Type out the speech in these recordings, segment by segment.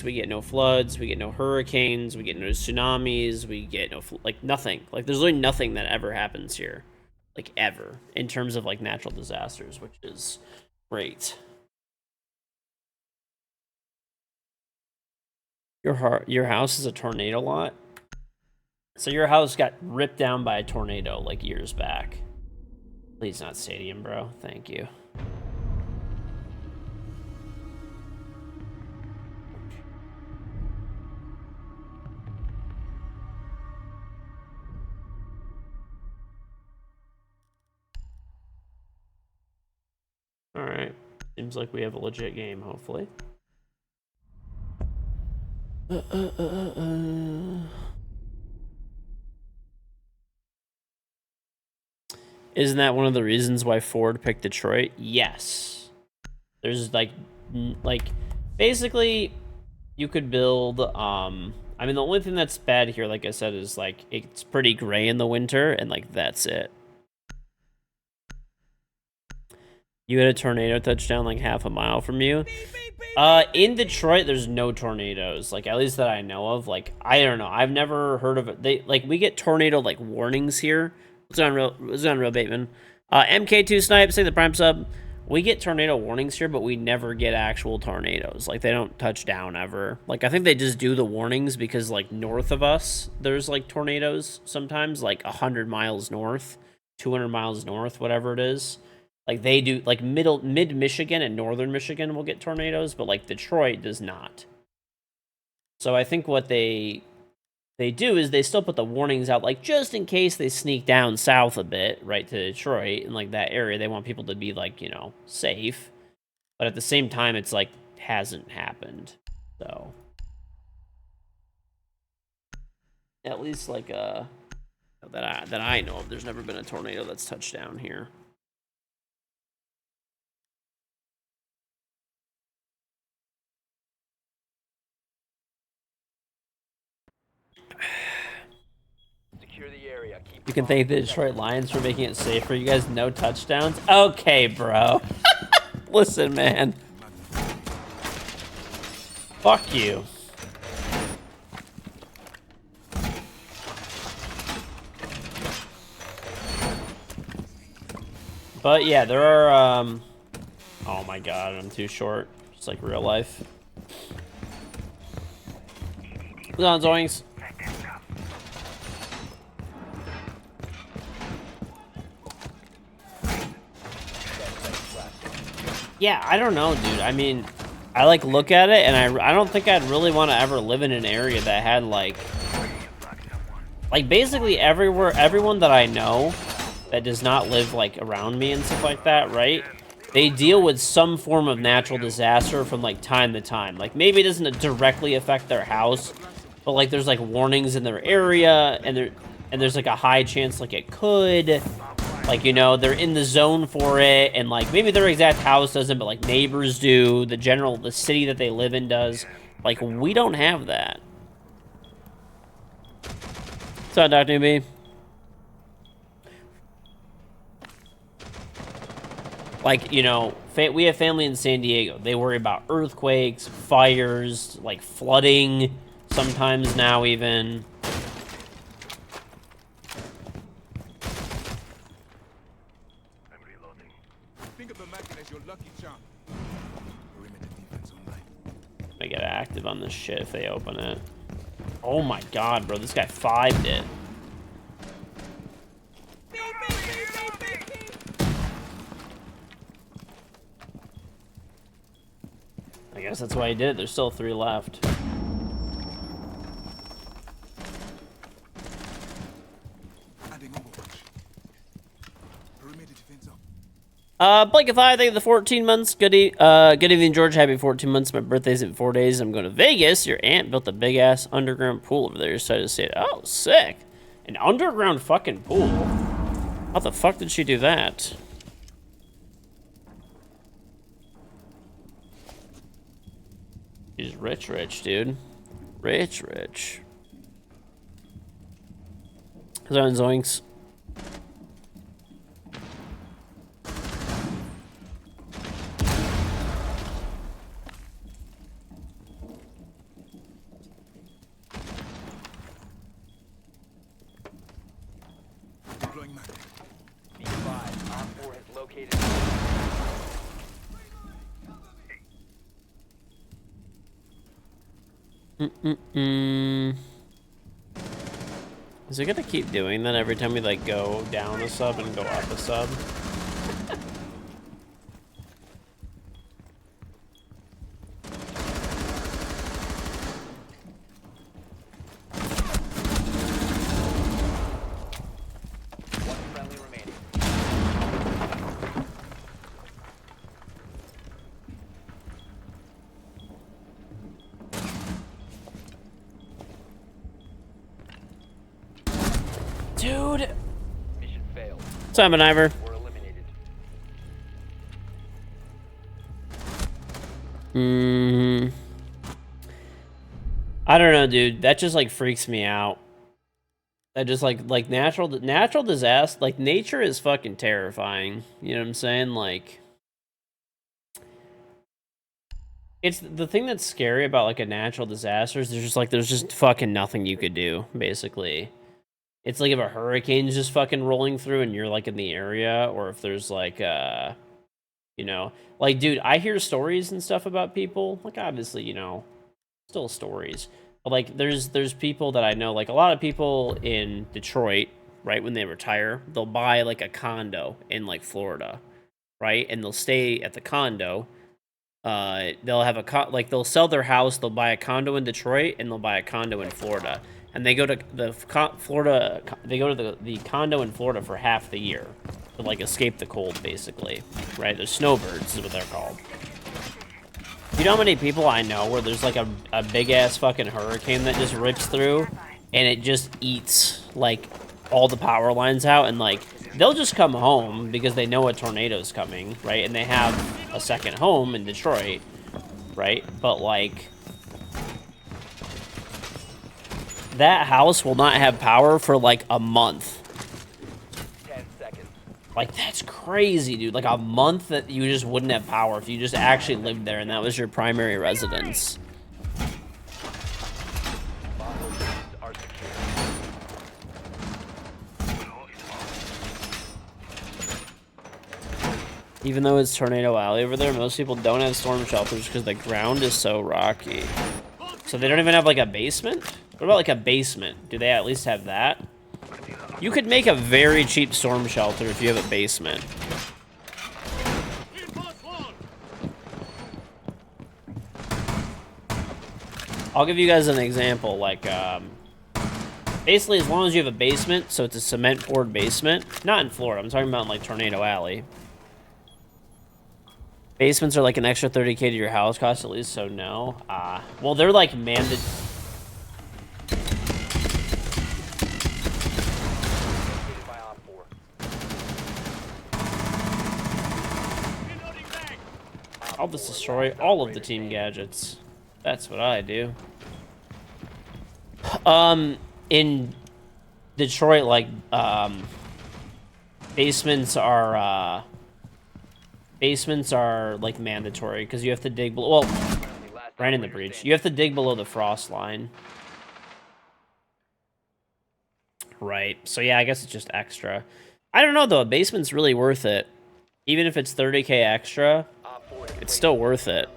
we get no floods, we get no hurricanes, we get no tsunamis, we get no, like, nothing. Like, there's really nothing that ever happens here. Like, ever. In terms of, like, natural disasters, which is great. Your house is a tornado lot? So your house got ripped down by a tornado, like, years back. Please not stadium, bro. Thank you. Alright. Seems like we have a legit game, hopefully. Isn't that one of the reasons why Ford picked Detroit? Yes. There's like basically you could build I mean, the only thing that's bad here, like I said, is like it's pretty gray in the winter, and like that's it. You had a tornado touchdown like half a mile from you. In Detroit, there's no tornadoes, like, at least that I know of. Like, I don't know, I've never heard of it. We get tornado like warnings here. What's on real Bateman? MK2 Snipe, say the prime sub. We get tornado warnings here, but we never get actual tornadoes. Like, they don't touch down ever. Like, I think they just do the warnings because, like, north of us, there's, like, tornadoes sometimes, like, 100 miles north, 200 miles north, whatever it is. Like, they do, like, mid-Michigan and northern Michigan will get tornadoes, but, like, Detroit does not. So I think what they do is they still put the warnings out, like, just in case they sneak down south a bit, right, to Detroit, and, like, that area, they want people to be, like, you know, safe. But at the same time, it's, like, hasn't happened. So. At least, like, that I know of, there's never been a tornado that's touched down here. You can thank the Detroit Lions for making it safe for you guys. No touchdowns. Okay, bro. Listen, man. Fuck you. But yeah, there are, oh my god, I'm too short. Just like real life. Who's on, Zoinks? Yeah, I don't know, dude. I mean, I like look at it, and I don't think I'd really want to ever live in an area that had like basically everyone that I know that does not live like around me and stuff like that, right? They deal with some form of natural disaster from like time to time. Like maybe it doesn't directly affect their house, but like there's like warnings in their area, and there's like a high chance like it could. Like, you know, they're in the zone for it, and, like, maybe their exact house doesn't, but, like, neighbors do, the city that they live in does. Like, we don't have that. What's up, Dr. Newbie? Like, you know, we have family in San Diego. They worry about earthquakes, fires, like, flooding, sometimes now even. I get active on this shit if they open it. Oh my god, bro, this guy 5'd it. I guess that's why he did it. There's still 3 left. Blankify, thank you for the 14 months. Good evening, George. Happy 14 months. My birthday's in 4 days. I'm going to Vegas. Your aunt built a big-ass underground pool over there. You're excited to see it. Oh, sick. An underground fucking pool. How the fuck did she do that? She's rich, dude. Rich. How's it on, Zoinks? Be advised, Op 4 has located. Is it gonna keep doing that every time we like go down a sub and go up a sub? One friendly remaining. Dude! Mission failed. What's up, Ivor? We're eliminated. I don't know, dude. That just like freaks me out. That just like natural disaster, like nature is fucking terrifying. You know what I'm saying? Like, it's the thing that's scary about like a natural disaster is there's just fucking nothing you could do, basically. It's like if a hurricane's just fucking rolling through and you're like in the area, or if there's like you know, like dude, I hear stories and stuff about people, like obviously, you know, still stories. But like there's people that I know, like a lot of people in Detroit, right, when they retire, they'll buy like a condo in like Florida, right? And they'll stay at the condo. They'll have like they'll sell their house, they'll buy a condo in Detroit, and they'll buy a condo in Florida. And they go to the Florida, they go to the condo in Florida for half the year to like escape the cold, basically, right? They're snowbirds is what they're called. You know how many people I know where there's like a big ass fucking hurricane that just rips through and it just eats like all the power lines out, and like they'll just come home because they know a tornado's coming, right? And they have a second home in Detroit, right? But like that house will not have power for like a month. 10 seconds. Like, that's crazy, dude. Like, a month that you just wouldn't have power if you just actually lived there and that was your primary residence. Bomb locations are secure. Even though it's Tornado Alley over there, most people don't have storm shelters because the ground is so rocky. So they don't even have, like, a basement? What about, like, a basement? Do they at least have that? You could make a very cheap storm shelter if you have a basement. I'll give you guys an example. Like, basically, as long as you have a basement, so it's a cement poured basement. Not in Florida. I'm talking about, like, Tornado Alley. Basements are, like, an extra 30K to your house cost at least, so no. Well, they're, like, mandated. I'll just destroy all of the team gadgets. That's what I do. In Detroit, like, basements are like mandatory because you have to dig below. Well, right in the breach. You have to dig below the frost line. Right. So yeah, I guess it's just extra. I don't know though. A basement's really worth it. Even if it's 30K extra, it's still worth it.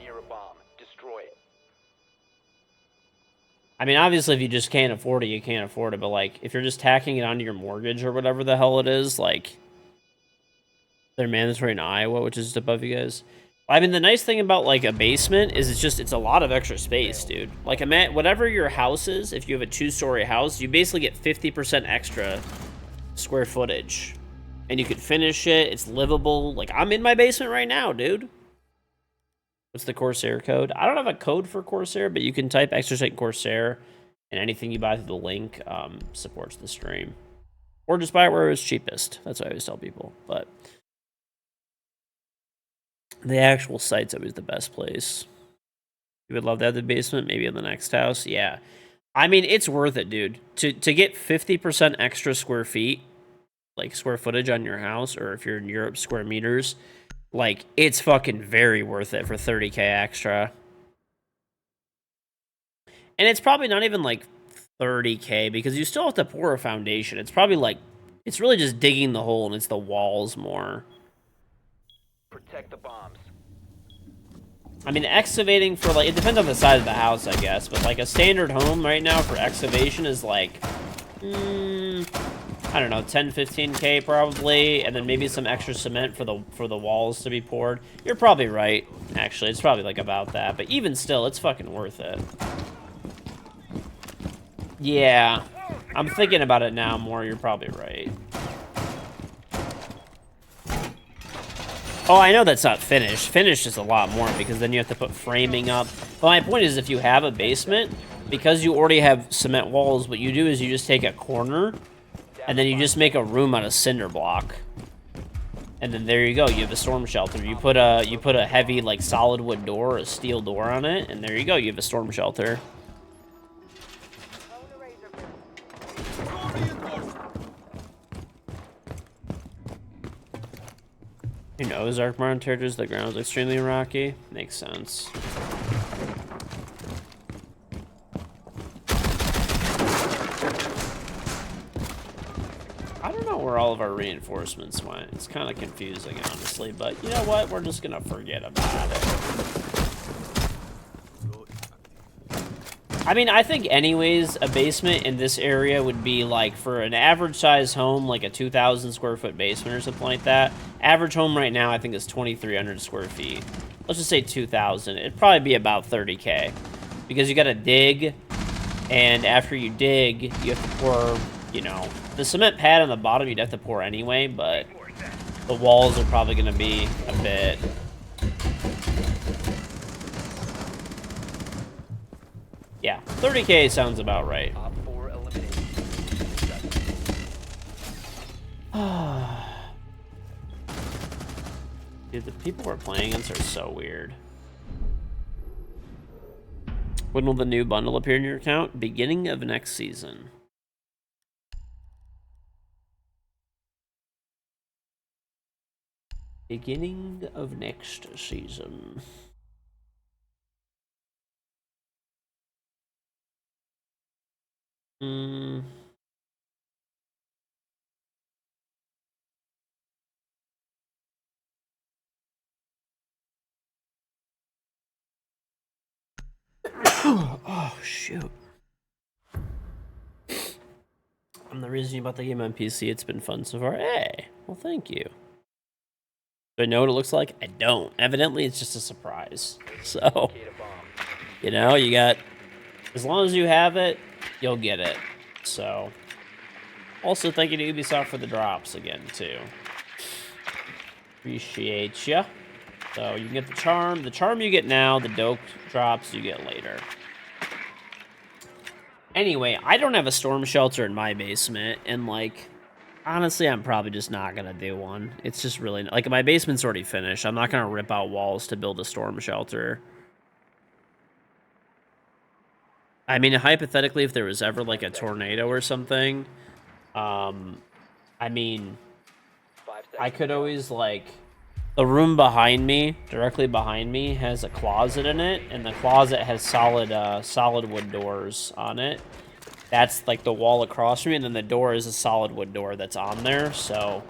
I mean, obviously, if you just can't afford it, you can't afford it. But, like, if you're just tacking it onto your mortgage or whatever the hell it is, like, they're mandatory in Iowa, which is just above you guys. I mean, the nice thing about, like, a basement is it's a lot of extra space, dude. Like, whatever your house is, if you have a 2-story house, you basically get 50% extra square footage. And you can finish it. It's livable. Like, I'm in my basement right now, dude. What's the Corsair code? I don't have a code for Corsair, but you can type Extra Strength Corsair, and anything you buy through the link supports the stream. Or just buy it where it's cheapest. That's what I always tell people. But the actual site's always the best place. You would love to have the basement, maybe in the next house. Yeah. I mean, it's worth it, dude. To get 50% extra square feet, like square footage on your house, or if you're in Europe, square meters, like, it's fucking very worth it for 30K extra. And it's probably not even, like, 30K, because you still have to pour a foundation. It's probably, like, It's really just digging the hole, and it's the walls more. Protect the bombs. I mean, excavating for, like, it depends on the size of the house, I guess, but, like, a standard home right now for excavation is, like, I don't know, 10, 15K probably, and then maybe some extra cement for the walls to be poured. You're probably right, actually. It's probably, like, about that, but even still, it's fucking worth it. Yeah, I'm thinking about it now more. You're probably right. Oh, I know that's not finished. Finished is a lot more because then you have to put framing up. But my point is, if you have a basement, because you already have cement walls, what you do is you just take a corner, and then you just make a room out of cinder block. And then there you go. You have a storm shelter. You put a heavy, like, solid wood door, a steel door on it, and there you go. You have a storm shelter. Who knows, Arc Mountain territories, the ground is extremely rocky. Makes sense. I don't know where all of our reinforcements went. It's kind of confusing, honestly, but you know what? We're just gonna forget about it. I mean, I think anyways, a basement in this area would be like, for an average size home, like a 2,000 square foot basement or something like that. Average home right now, I think, is 2,300 square feet. Let's just say 2,000. It'd probably be about 30K. Because you gotta dig, and after you dig, you have to pour, you know, the cement pad on the bottom you'd have to pour anyway, but the walls are probably gonna be a bit... Yeah, 30K sounds about right. Op 4 eliminated. Dude, the people we're playing against are so weird. When will the new bundle appear in your account? Beginning of next season. Beginning of next season. Oh, shoot. I'm the reason you bought the game on PC. It's been fun so far. Hey, well, thank you. Do I know what it looks like? I don't. Evidently, it's just a surprise. So, you know, you got... As long as you have it, you'll get it. So... Also, thank you to Ubisoft for the drops again, too. Appreciate ya. So, you can get the charm. The charm you get now, the dope drops you get later. Anyway, I don't have a storm shelter in my basement, and, like, honestly, I'm probably just not gonna do one. It's just really... Like, my basement's already finished. I'm not gonna rip out walls to build a storm shelter. I mean, hypothetically, if there was ever, like, a tornado or something... I mean, I could always, like, the room behind me, directly behind me, has a closet in it, and the closet has solid wood doors on it. That's, like, the wall across from me, and then the door is a solid wood door that's on there, so,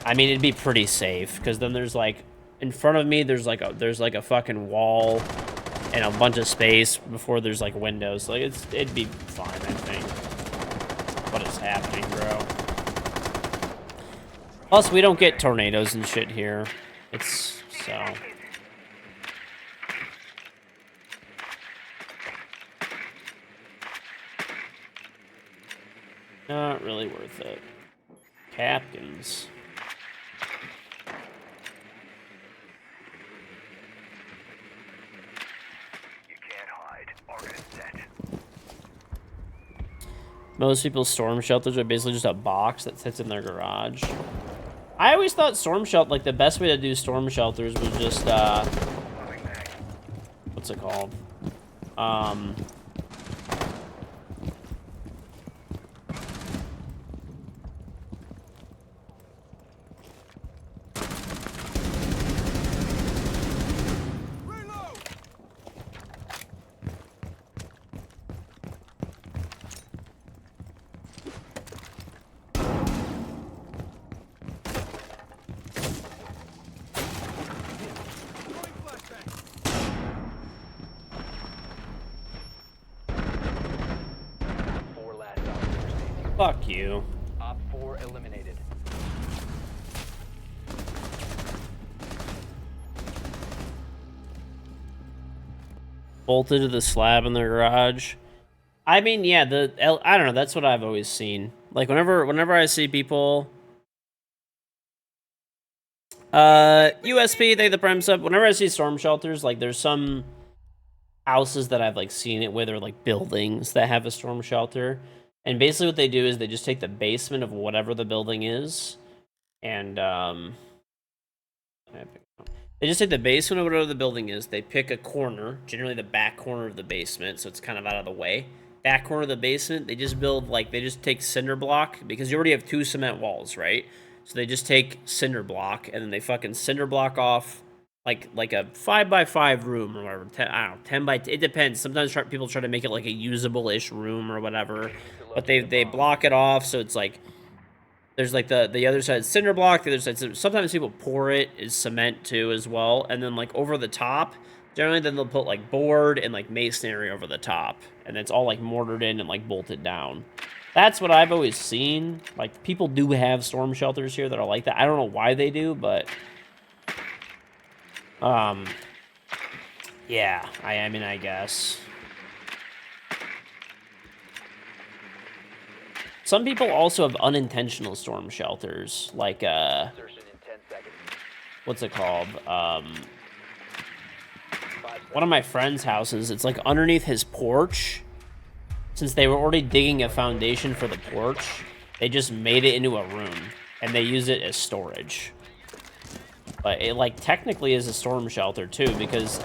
I mean, it'd be pretty safe, because then there's, like, in front of me, there's, like, a fucking wall and a bunch of space before there's, like, windows. Like, it'd be fine, I think. What is happening, bro? Plus, we don't get tornadoes and shit here. It's so... Not really worth it. Capkins. You can't hide. Organ set. Most people's storm shelters are basically just a box that sits in their garage. I always thought storm shelter, like, the best way to do storm shelters was just, what's it called? Fuck you. Op 4 eliminated. Bolted to the slab in the garage. I mean, yeah, I don't know. That's what I've always seen. Like whenever I see people, USP they the premise up. Whenever I see storm shelters, like there's some houses that I've like seen it with, or like buildings that have a storm shelter, and basically what they do is they just take the basement of whatever the building is, and they just take the basement of whatever the building is. They pick a corner, generally the back corner of the basement, so it's kind of out of the way. Back corner of the basement, they just build, like, they just take cinder block, because you already have 2 cement walls, right? So they just take cinder block, and then they fucking cinder block off, like a 5x5 room or whatever. I don't know, 10 by, it depends. Sometimes people try to make it like a usable-ish room or whatever, but they block it off, so it's like, there's like the other side cinder block, the other side, sometimes people pour it as cement too as well, and then like over the top, generally then they'll put like board and like masonry over the top, and it's all like mortared in and like bolted down. That's what I've always seen. Like, people do have storm shelters here that are like that. I don't know why they do, but yeah, I mean, I guess. Some people also have unintentional storm shelters, like, Insertion in 10 seconds. what's it called? 5 One of my friend's houses, it's like underneath his porch. Since they were already digging a foundation for the porch, they just made it into a room, and they use it as storage. But it, like, technically is a storm shelter, too, because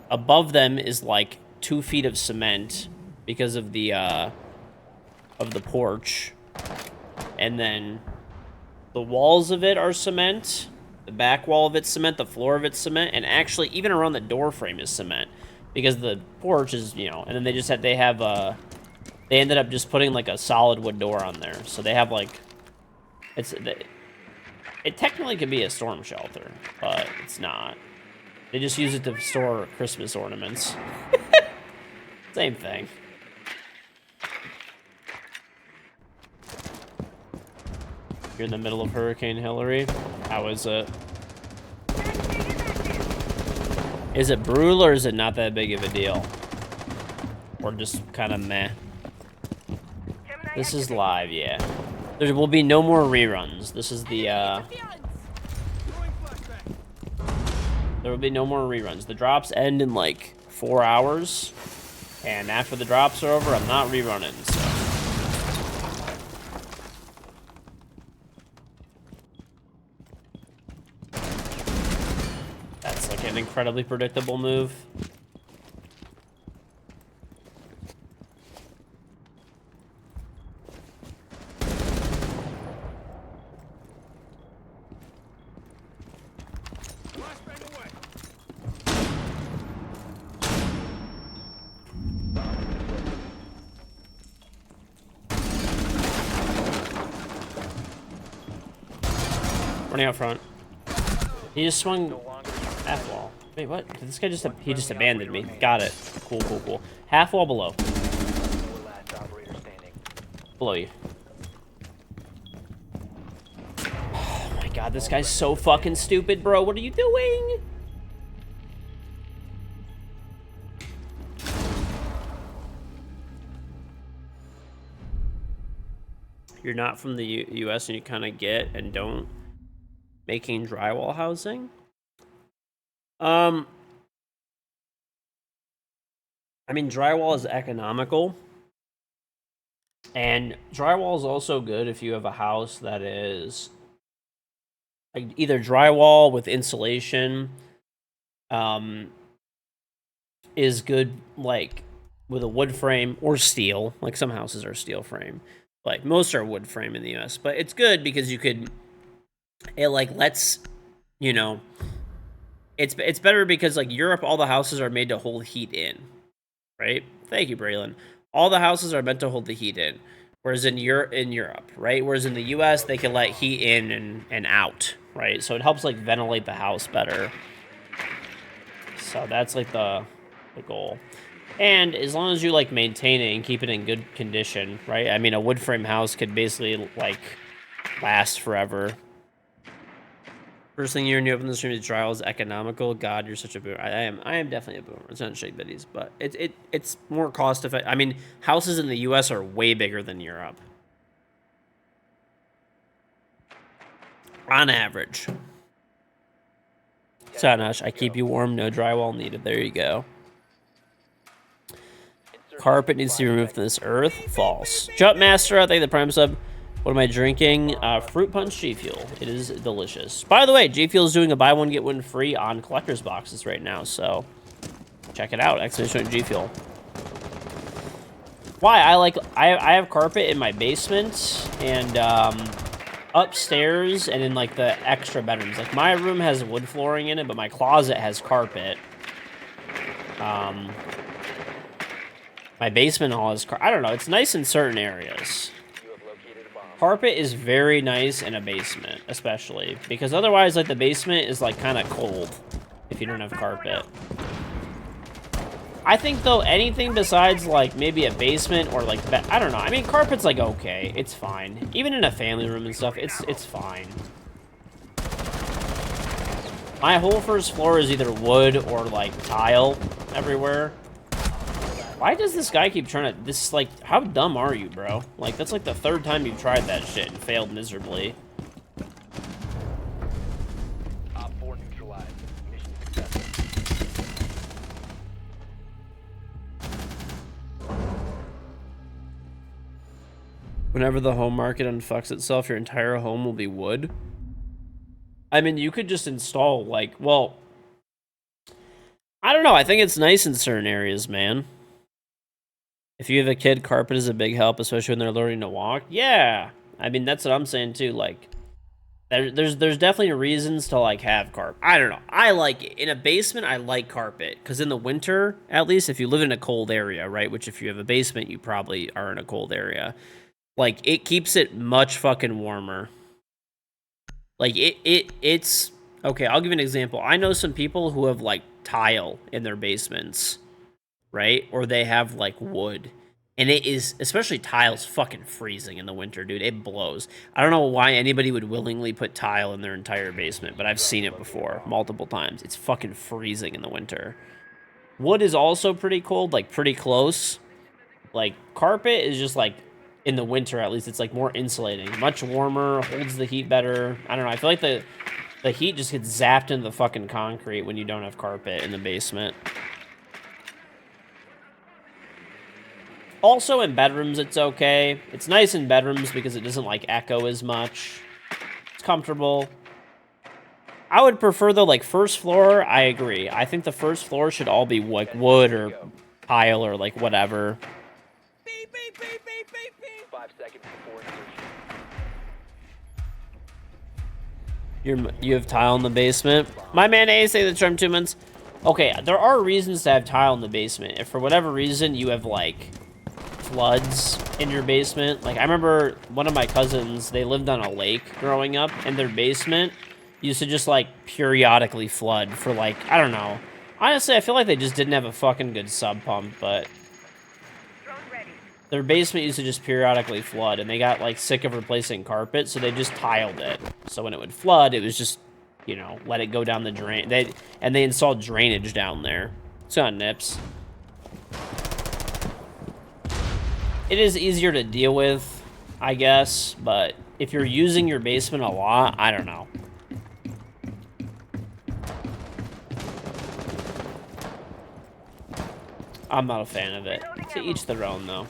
above them is, like, 2 feet of cement because of the porch. And then the walls of it are cement. The back wall of it's cement. The floor of it's cement. And actually, even around the door frame is cement. Because the porch is, you know, and then they ended up just putting, like, a solid wood door on there. So they have, like, it technically could be a storm shelter, but it's not. They just use it to store Christmas ornaments. Same thing. You're in the middle of Hurricane Hillary. How is it? Is it brutal, or is it not that big of a deal? Or just kind of meh? This is live, yeah. There will be no more reruns. This is the, there will be no more reruns. The drops end in, like, 4 hours. And after the drops are over, I'm not rerunning, so. That's, like, an incredibly predictable move. Running out front. He just swung half wall. Wait, what? Did this guy just... He just abandoned me. Got it. Cool, cool, cool. Half wall below. last operator standing. Below you. Oh my god, this guy's so fucking stupid, bro. What are you doing? You're not from the US and you kind of get and don't making drywall housing. I mean, drywall is economical, and drywall is also good if you have a house that is like either drywall with insulation, is good like with a wood frame or steel. Like, some houses are steel frame, like most are wood frame in the US. But it's good because you could, it like lets, you know, it's better because like Europe, all the houses are made to hold heat in, right? Thank you, Braylon. All the houses are meant to hold the heat in, whereas in Europe, right? Whereas in the US, they can let heat in and out, right? So it helps like ventilate the house better. So that's like the goal. And as long as you, like, maintain it and keep it in good condition, right? I mean, a wood frame house could basically, like, last forever. First thing you open the stream is trial is economical. God, you're such a boomer. I am definitely a boomer. It's not shake biddies, but it's more cost effective. I mean, houses in the U.S. are way bigger than Europe, on average. Sanash, I keep you warm. No drywall needed. There you go. Carpet needs to be removed from this earth. False. Jump Master, I think the Prime sub. What am I drinking? Fruit Punch G Fuel. It is delicious. By the way, G Fuel is doing a buy one get one free on collector's boxes right now, so check it out. Exclamation G Fuel. Why I have carpet in my basement and upstairs and in like the extra bedrooms. Like my room has wood flooring in it, but my closet has carpet. My basement hall is I don't know. It's nice in certain areas. Carpet is very nice in a basement, especially because otherwise, like the basement is like kind of cold if you don't have carpet. I think though anything besides like maybe a basement or like I don't know. I mean, carpet's like okay, it's fine. Even in a family room and stuff, it's fine. My whole first floor is either wood or like tile everywhere. Why does this guy keep trying to... This, like, how dumb are you, bro? Like, that's like the third time you've tried that shit and failed miserably. Op 4 neutralized. Mission successful. Whenever the home market unfucks itself, your entire home will be wood. I mean, you could just install, like, well... I don't know. I think it's nice in certain areas, man. If you have a kid, carpet is a big help, especially when they're learning to walk. Yeah, I mean that's what I'm saying too. Like, there's definitely reasons to like have carpet. I don't know. I like it in a basement. I like carpet because in the winter, at least if you live in a cold area, right? Which if you have a basement, you probably are in a cold area. Like it keeps it much fucking warmer. Like it's okay. I'll give you an example. I know some people who have like tile in their basements. Right? Or they have, like, wood. And it is, especially tiles, fucking freezing in the winter, dude. It blows. I don't know why anybody would willingly put tile in their entire basement, but I've seen it before, multiple times. It's fucking freezing in the winter. Wood is also pretty cold, like, pretty close. Like, carpet is just, like, in the winter, at least, it's, like, more insulating. Much warmer, holds the heat better. I don't know. I feel like the heat just gets zapped into the fucking concrete when you don't have carpet in the basement. Also in bedrooms, it's okay. It's nice in bedrooms because it doesn't, like, echo as much. It's comfortable. I would prefer, though, like, first floor, I agree. I think the first floor should all be, like, wood or tile or, like, whatever. Beep, beep, beep, beep, beep, beep. 5 seconds before insertion. You have tile in the basement? My man A say the term 2 months. Okay, there are reasons to have tile in the basement. If for whatever reason you have, like... floods in your basement. Like, I remember one of my cousins, they lived on a lake growing up, and their basement used to just, like, periodically flood for, like, I don't know. Honestly, I feel like they just didn't have a fucking good sub pump, but their basement used to just periodically flood, and they got, like, sick of replacing carpet, so they just tiled it. So when it would flood, it was just, you know, let it go down the drain. They installed drainage down there. It's on Nips. It is easier to deal with, I guess, but if you're using your basement a lot, I don't know. I'm not a fan of it. To each their own, though.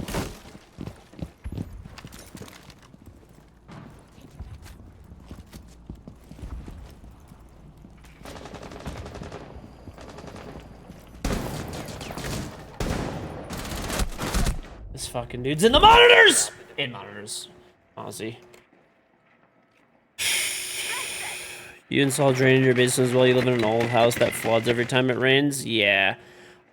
This fucking dude's in the monitors! In monitors. Aussie. You install drainage in your basement as well? You live in an old house that floods every time it rains? Yeah.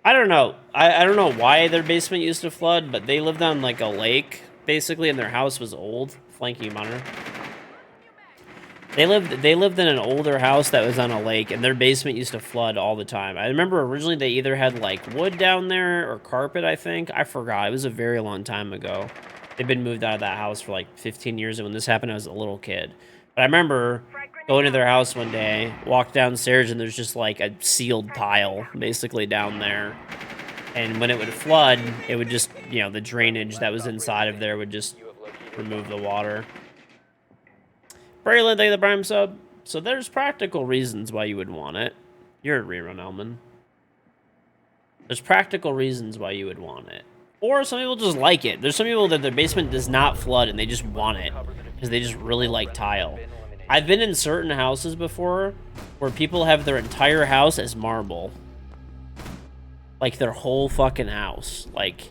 I don't know. I don't know why their basement used to flood, but they lived on, like, a lake, basically, and their house was old. Flanking monitor. They lived in an older house that was on a lake, and their basement used to flood all the time. I remember originally they either had like wood down there or carpet, I think. I forgot. It was a very long time ago. They've been moved out of that house for like 15 years, and when this happened, I was a little kid. But I remember going to their house one day, walked downstairs, and there's just like a sealed tile basically down there. And when it would flood, it would just, you know, the drainage that was inside of there would just remove the water. Braylon, thank you the Prime sub. So there's practical reasons why you would want it. You're a rerun, Elman. There's practical reasons why you would want it. Or some people just like it. There's some people that their basement does not flood and they just want it because they just really like tile. I've been in certain houses before where people have their entire house as marble. Like their whole fucking house. Like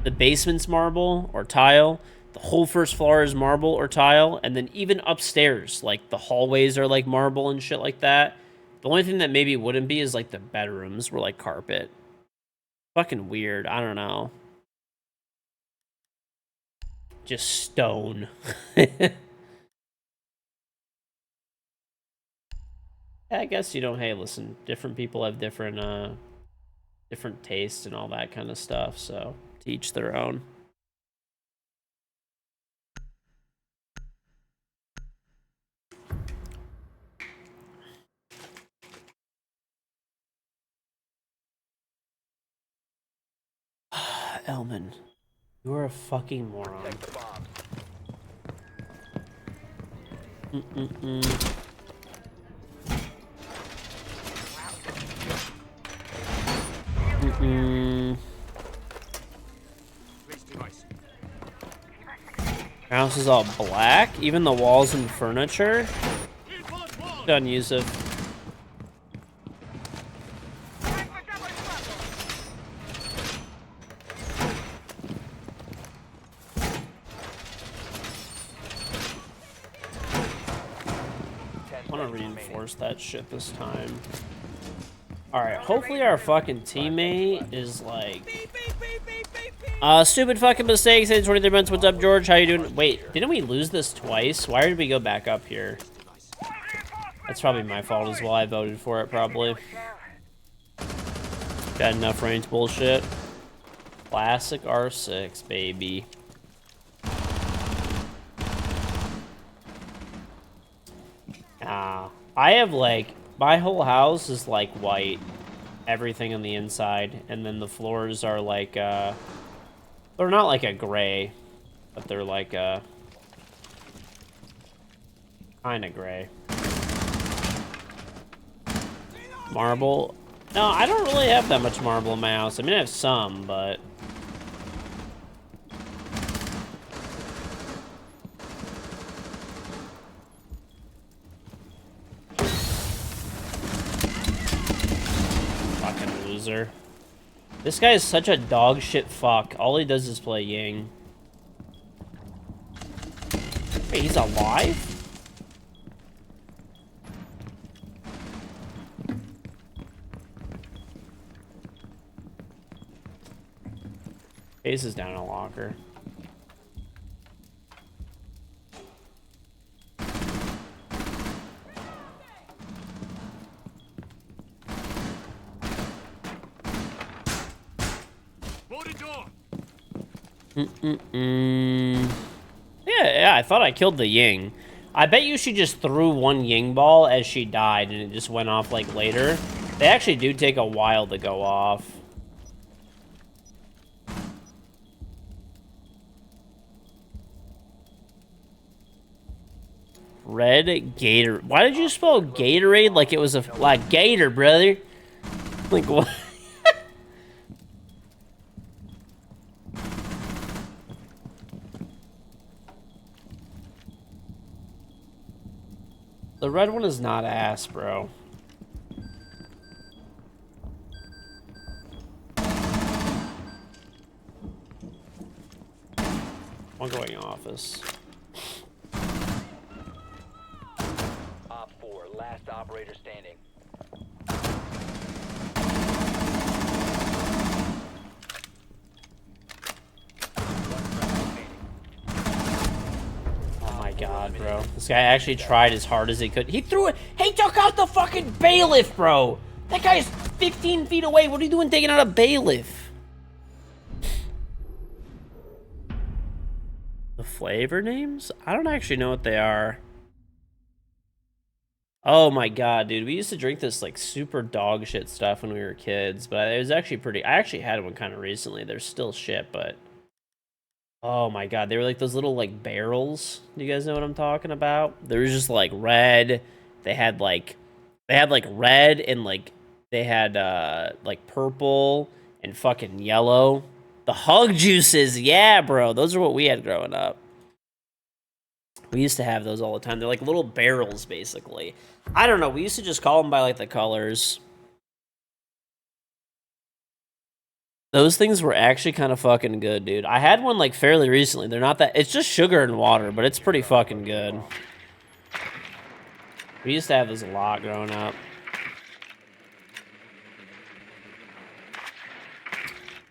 the basement's marble or tile. The whole first floor is marble or tile, and then even upstairs, like the hallways are like marble and shit like that. The only thing that maybe wouldn't be is like the bedrooms were like carpet. Fucking weird. I don't know. Just stone. Yeah, I guess you don't. Hey, listen, different people have different different tastes and all that kind of stuff. So to each their own. Elman, you are a fucking moron. House is all black, even the walls and furniture. Done, Yusuf. I want to reinforce that shit this time. Alright, hopefully our fucking teammate is like... stupid fucking mistakes. 23 months. What's up, George? How you doing? Wait, didn't we lose this twice? Why did we go back up here? That's probably my fault as well. I voted for it, probably. Got enough range bullshit. Classic R6, baby. I have, like, my whole house is, like, white. Everything on the inside. And then the floors are, like, they're not, like, a gray. But they're, like, kind of gray. Marble. No, I don't really have that much marble in my house. I mean, I have some, but... Fucking loser. This guy is such a dog shit fuck. All he does is play Ying. Wait, he's alive? Ace is down in a locker. Yeah, I thought I killed the Ying. I bet you she just threw one Ying ball as she died and it just went off like later. They actually do take a while to go off. Red Gator. Why did you spell Gatorade like it was a like gator, brother? Like what? The red one is not ass, bro. I'm going office. Op 4, last operator standing. Oh my god, bro. This guy actually tried as hard as he could. He threw it. He took out the fucking bailiff, bro. That guy's 15 feet away. What are you doing taking out a bailiff? The flavor names? I don't actually know what they are. Oh my god, dude. We used to drink this like super dog shit stuff when we were kids, but it was actually pretty. I actually had one kind of recently. They're still shit, but oh my god, they were like those little like barrels. Do you guys know what I'm talking about? They were just like red. They had like red and they had like purple and fucking yellow. The hug juices, yeah, bro. Those are what we had growing up. We used to have those all the time. They're like little barrels, basically. I don't know. We used to just call them by like the colors. Those things were actually kind of fucking good, dude. I had one like fairly recently. They're not that. It's just sugar and water, but it's pretty fucking good. We used to have this a lot growing up.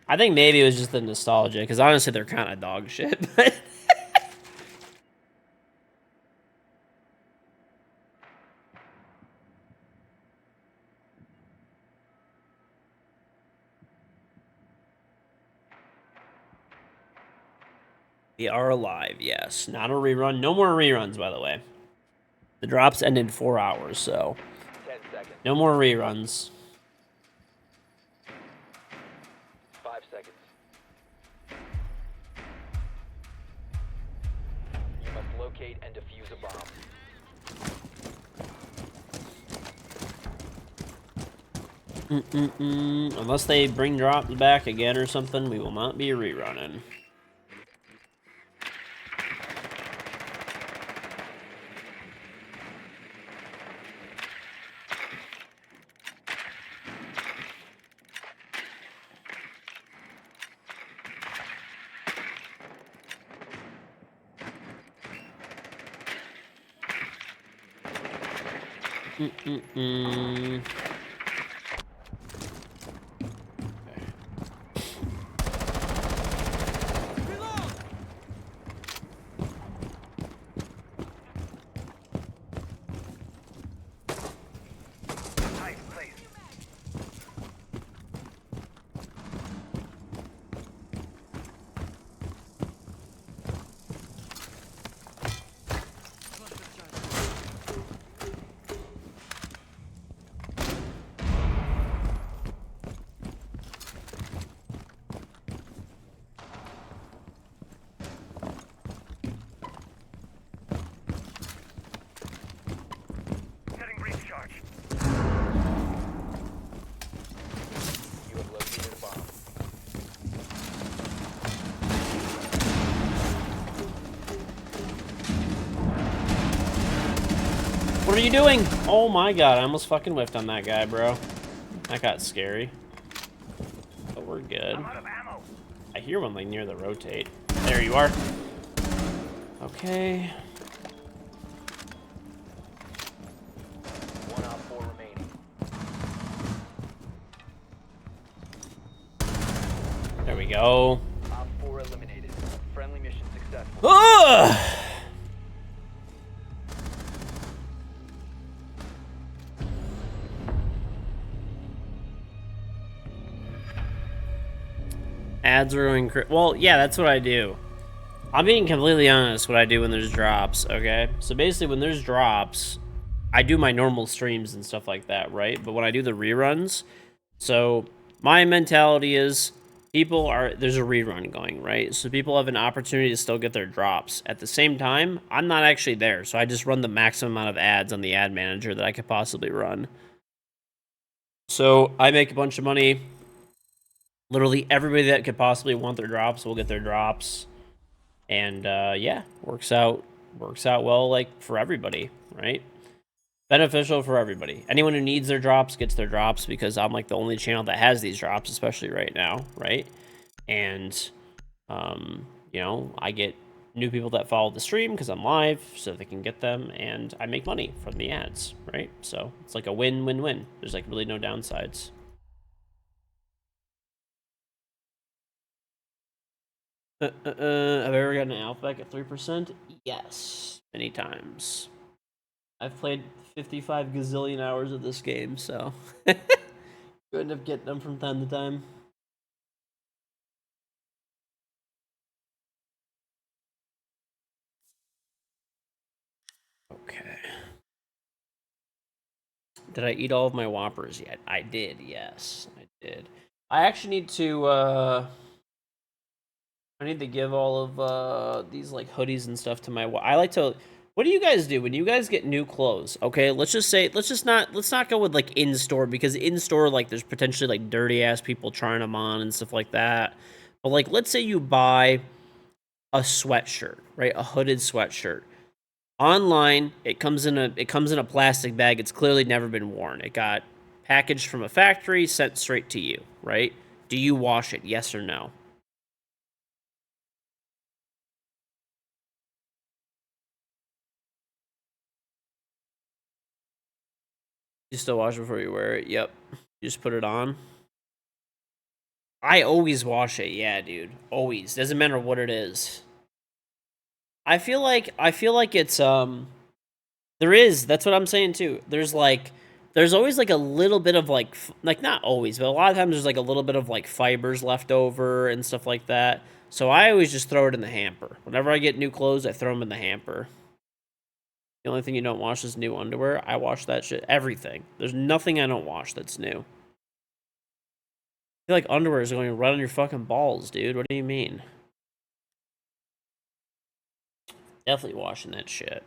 I think maybe it was just the nostalgia, because honestly, they're kind of dog shit. But we are alive, yes. Not a rerun. No more reruns, by the way. The drops end in 4 hours, so 10 seconds. no more reruns. 5 seconds. You must locate and defuse a bomb. Unless they bring drops back again or something, we will not be rerunning. Nice place. Getting recharge. You have located a bomb. What are you doing? Oh my god, I almost fucking whiffed on that guy, bro. That got scary. But we're good. I'm out of ammo. I hear one like near the rotate. There you are. Okay. 1 op 4 remaining. There we go. Op 4 eliminated. Friendly mission successful. Ugh! Ads are going well, yeah, that's what I do. I'm being completely honest what I do when there's drops, okay? So basically when there's drops, I do my normal streams and stuff like that, right? But when I do the reruns, so my mentality is there's a rerun going, right? So people have an opportunity to still get their drops. At the same time, I'm not actually there, so I just run the maximum amount of ads on the ad manager that I could possibly run. So I make a bunch of money. Literally everybody that could possibly want their drops will get their drops. And yeah, works out well, like, for everybody, right? Beneficial for everybody. Anyone who needs their drops gets their drops, because I'm like the only channel that has these drops, especially right now, right? And you know, I get new people that follow the stream because I'm live, so they can get them, and I make money from the ads, right? So it's like a win-win-win. There's like really no downsides. Have I ever gotten an Outback at 3%? Yes, many times. I've played 55 gazillion hours of this game, so you end up getting them from time to time. Okay. Did I eat all of my Whoppers yet? I did, yes. I did. I actually need to, I need to give all of, these, like, hoodies and stuff to my... I like to... What do you guys do when you guys get new clothes? Okay, let's not go with, like, in-store, because in-store, like, there's potentially, like, dirty-ass people trying them on and stuff like that. But, like, let's say you buy a sweatshirt, right? A hooded sweatshirt. Online, it comes in a plastic bag. It's clearly never been worn. It got packaged from a factory, sent straight to you, right? Do you wash it? Yes or no? You still wash it before you wear it? Yep. You just put it on. I always wash it. Yeah, dude. Always. Doesn't matter what it is. I feel like it's there is. That's what I'm saying too. There's always like a little bit of like not always, but a lot of times there's like a little bit of like fibers left over and stuff like that. So I always just throw it in the hamper. Whenever I get new clothes, I throw them in the hamper. The only thing you don't wash is new underwear. I wash that shit. Everything. There's nothing I don't wash that's new. I feel like underwear is going right on your fucking balls, dude. What do you mean? Definitely washing that shit.